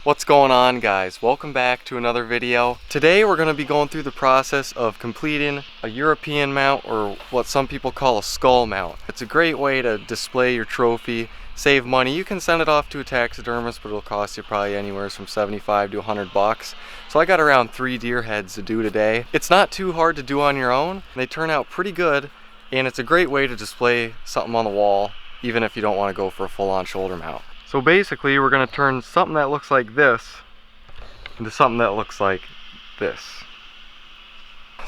What's going on, guys? Welcome back to another video. Today we're going to be going through the process of completing a European mount, or what some people call a skull mount. It's a great way to display your trophy, save money. You can send it off to a taxidermist, but it'll cost you probably anywhere from 75 to 100 bucks. So I got around 3 deer heads to do today. It's not too hard to do on your own. They turn out pretty good, and it's a great way to display something on the wall, even if you don't want to go for a full-on shoulder mount. So basically we're going to turn something that looks like this into something that looks like this.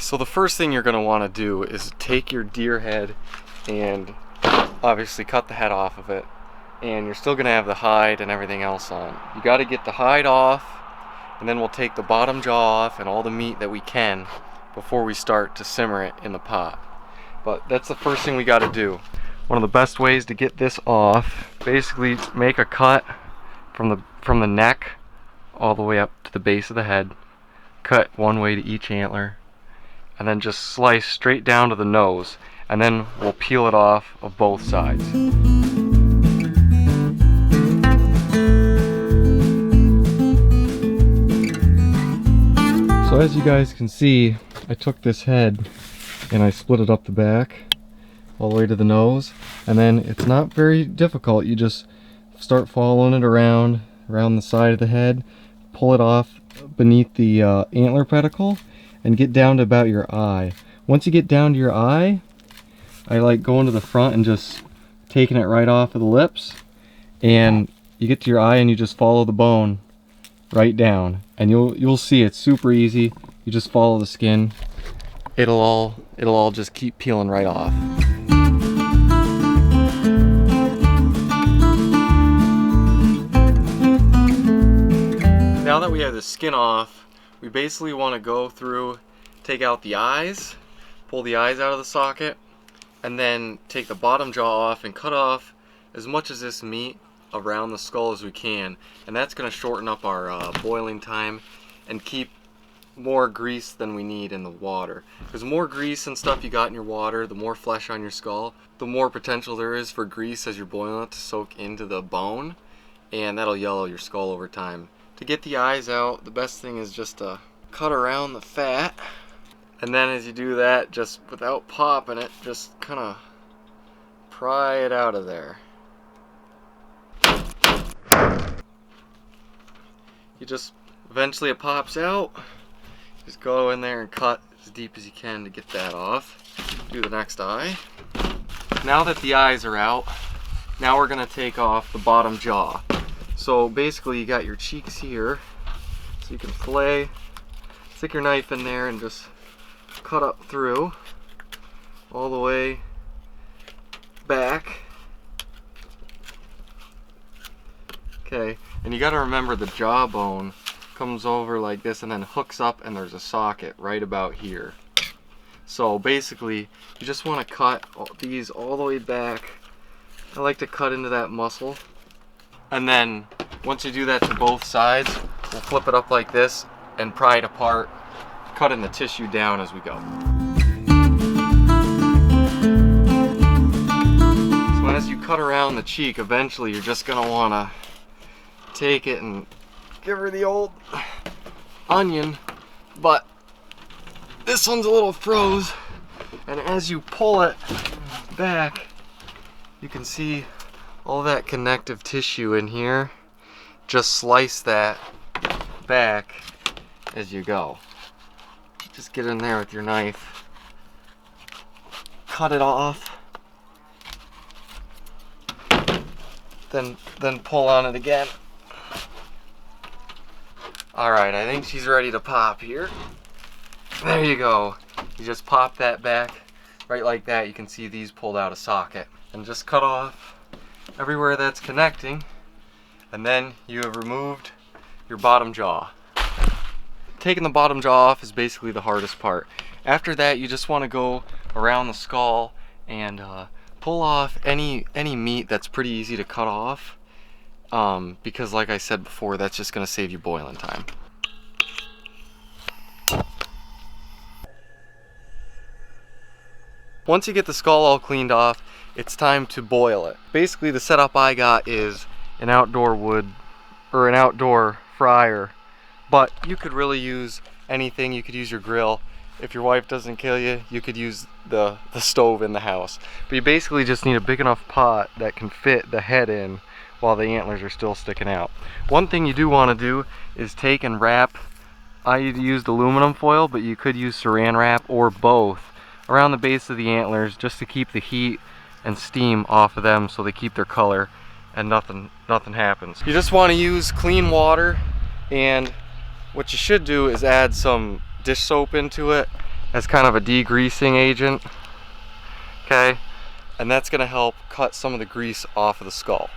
So the first thing you're going to want to do is take your deer head and obviously cut the head off of it, and you're still going to have the hide and everything else on. You got to get the hide off, and then we'll take the bottom jaw off and all the meat that we can before we start to simmer it in the pot. But that's the first thing we got to do. One of the best ways to get this off, basically make a cut from the neck all the way up to the base of the head. Cut one way to each antler, and then just slice straight down to the nose, and then we'll peel it off of both sides. So as you guys can see, I took this head and I split it up the back all the way to the nose, and then it's not very difficult. You just start following it around the side of the head, pull it off beneath the antler pedicle, and get down to about your eye. Once you get down to your eye, I like going to the front and just taking it right off of the lips, and you get to your eye and you just follow the bone right down, and you'll see it's super easy. You just follow the skin. It'll all just keep peeling right off. Now that we have the skin off, we basically want to go through, take out the eyes, pull the eyes out of the socket, and then take the bottom jaw off and cut off as much of this meat around the skull as we can. And that's going to shorten up our boiling time and keep more grease than we need in the water. Because the more grease and stuff you got in your water, the more flesh on your skull, the more potential there is for grease as you're boiling it to soak into the bone, and that'll yellow your skull over time. To get the eyes out, the best thing is just to cut around the fat, and then as you do that, just without popping it, just kind of pry it out of there. You just, eventually it pops out. Just go in there and cut as deep as you can to get that off. Do the next eye. Now that the eyes are out, now we're going to take off the bottom jaw. So basically you got your cheeks here, so you can fillet, stick your knife in there and just cut up through all the way back. Okay, and you got to remember the jawbone comes over like this and then hooks up, and there's a socket right about here. So basically you just want to cut these all the way back. I like to cut into that muscle, and then once you do that to both sides, we'll flip it up like this and pry it apart, cutting the tissue down as we go. So as you cut around the cheek, eventually you're just going to want to take it and give her the old onion, but this one's a little froze, and as you pull it back, you can see all that connective tissue in here. Just slice that back as you go. Just get in there with your knife, cut it off, then pull on it again. Alright, I think she's ready to pop here. There you go. You just pop that back right like that. You can see these pulled out of socket. And just cut off everywhere that's connecting, and then you have removed your bottom jaw. Taking the bottom jaw off is basically the hardest part. After that, you just want to go around the skull and pull off any meat that's pretty easy to cut off, because like I said before, that's just going to save you boiling time. Once you get the skull all cleaned off, it's time to boil it. Basically, the setup I got is an outdoor wood, or an outdoor fryer, but you could really use anything. You could use your grill. If your wife doesn't kill you, you could use the stove in the house. But you basically just need a big enough pot that can fit the head in while the antlers are still sticking out. One thing you do want to do is take and wrap, I used aluminum foil, but you could use saran wrap or both around the base of the antlers just to keep the heat and steam off of them so they keep their color and nothing happens. You just want to use clean water, and what you should do is add some dish soap into it as kind of a degreasing agent, okay? And that's going to help cut some of the grease off of the skull.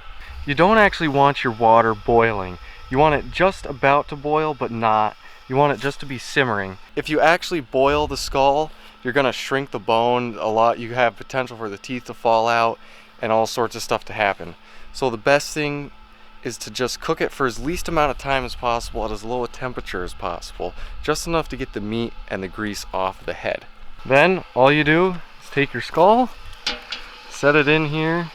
You don't actually want your water boiling. You want it just about to boil, but not. You want it just to be simmering. If you actually boil the skull, you're going to shrink the bone a lot. You have potential for the teeth to fall out and all sorts of stuff to happen. So the best thing is to just cook it for as least amount of time as possible at as low a temperature as possible, just enough to get the meat and the grease off of the head. Then all you do is take your skull, set it in here,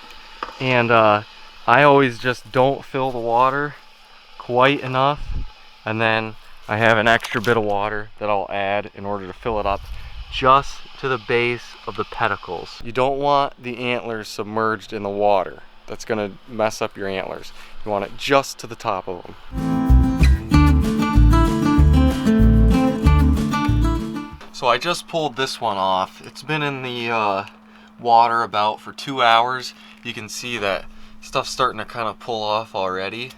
and I always just don't fill the water quite enough, and then I have an extra bit of water that I'll add in order to fill it up just to the base of the pedicles. You don't want the antlers submerged in the water. That's gonna mess up your antlers. You want it just to the top of them. So I just pulled this one off. It's been in the water about for 2 hours. You can see that stuff's starting to kind of pull off already,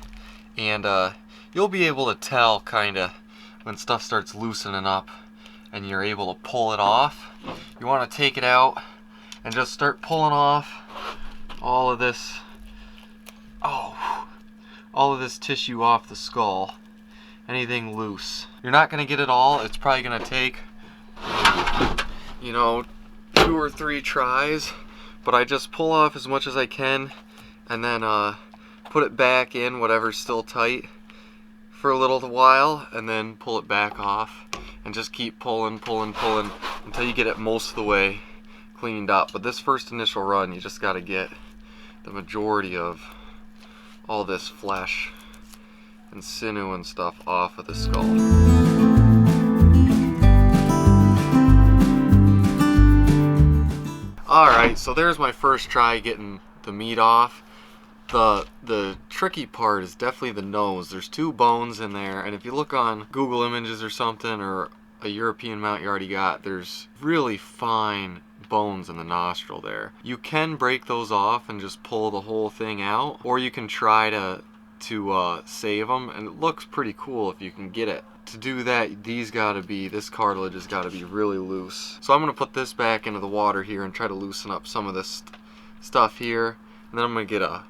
and you'll be able to tell kind of when stuff starts loosening up and you're able to pull it off. You want to take it out and just start pulling off all of this tissue off the skull, anything loose. You're not going to get it all. It's probably going to take, you know, 2 or 3 tries, but I just pull off as much as I can and then put it back in, whatever's still tight, for a little while, and then pull it back off and just keep pulling until you get it most of the way cleaned up. But this first initial run, you just got to get the majority of all this flesh and sinew and stuff off of the skull. Alright, so there's my first try getting the meat off. The tricky part is definitely the nose. There's 2 bones in there, and if you look on Google Images or something, or a European mount you already got, there's really fine bones in the nostril there. You can break those off and just pull the whole thing out, or you can try to save them, and it looks pretty cool if you can get it. To do that, this cartilage has got to be really loose. So I'm going to put this back into the water here and try to loosen up some of this stuff here, and then I'm going to get a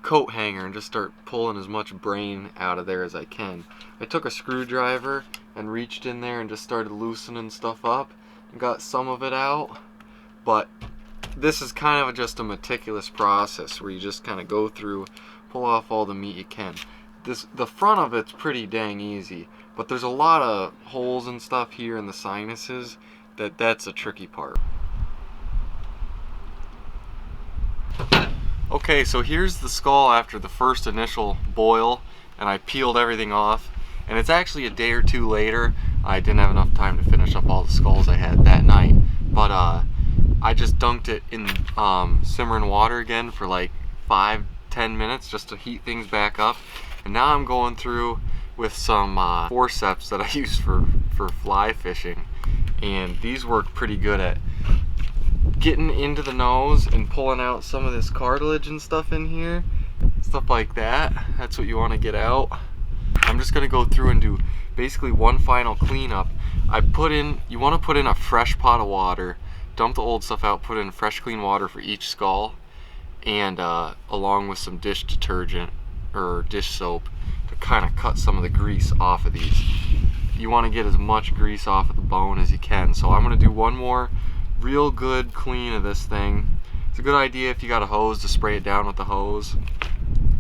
coat hanger and just start pulling as much brain out of there as I can. I took a screwdriver and reached in there and just started loosening stuff up and got some of it out, but this is kind of just a meticulous process where you just kind of go through, pull off all the meat you can. The front of it's pretty dang easy, but there's a lot of holes and stuff here in the sinuses that's a tricky part. Okay, so here's the skull after the first initial boil, and I peeled everything off, and it's actually a day or 2 later. I didn't have enough time to finish up all the skulls I had that night, but I just dunked it in simmering water again for like 5-10 minutes just to heat things back up, and now I'm going through with some forceps that I use for fly fishing, and these work pretty good at getting into the nose and pulling out some of this cartilage and stuff in here, stuff like that. That's what you want to get out. I'm just going to go through and do basically one final cleanup. You want to put in a fresh pot of water, dump the old stuff out, put in fresh clean water for each skull, and along with some dish detergent or dish soap to kind of cut some of the grease off of these. You want to get as much grease off of the bone as you can. So I'm going to do one more real good clean of this thing. It's a good idea if you got a hose to spray it down with the hose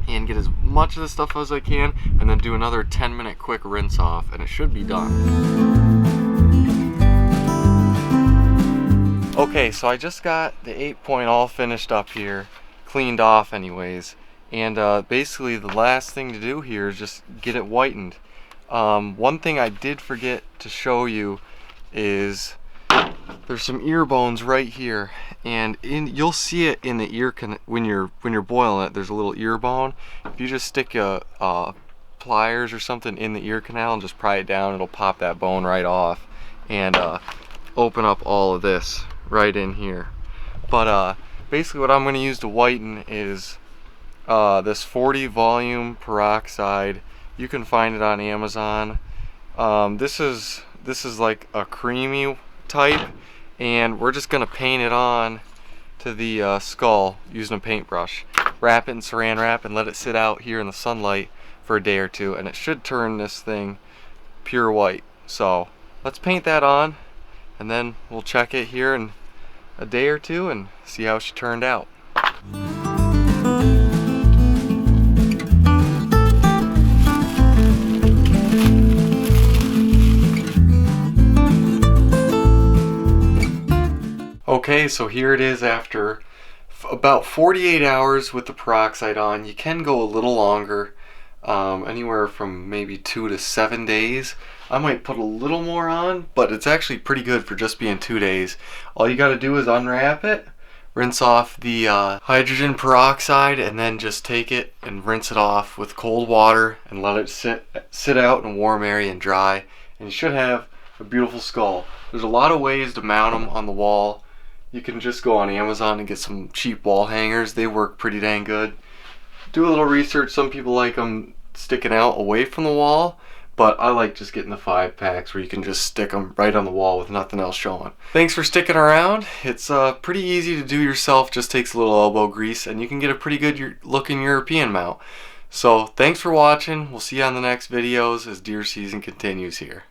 and get as much of this stuff as I can, and then do another 10-minute quick rinse off, and it should be done. Okay, so I just got the 8-point all finished up here, cleaned off anyways, And basically the last thing to do here is just get it whitened. One thing I did forget to show you is there's some ear bones right here, and you'll see it in the ear when you're boiling it. There's a little ear bone. If you just stick pliers or something in the ear canal and just pry it down, it'll pop that bone right off and open up all of this right in here. But basically what I'm going to use to whiten is this 40 volume peroxide. You can find it on Amazon. This is like a creamy type, and we're just gonna paint it on to the skull using a paintbrush. Wrap it in saran wrap and let it sit out here in the sunlight for a day or two, and it should turn this thing pure white. So let's paint that on, and then we'll check it here in a day or two and see how she turned out. Okay, so here it is after about 48 hours with the peroxide on. You can go a little longer, anywhere from maybe 2 to 7 days. I might put a little more on, but it's actually pretty good for just being 2 days. All you got to do is unwrap it, rinse off the hydrogen peroxide, and then just take it and rinse it off with cold water and let it sit out in a warm area and dry. And you should have a beautiful skull. There's a lot of ways to mount them on the wall. You can just go on Amazon and get some cheap wall hangers. They work pretty dang good. Do a little research. Some people like them sticking out away from the wall, but I like just getting the 5-packs where you can just stick them right on the wall with nothing else showing. Thanks for sticking around. It's pretty easy to do yourself. Just takes a little elbow grease, and you can get a pretty good looking European mount. So thanks for watching. We'll see you on the next videos as deer season continues here.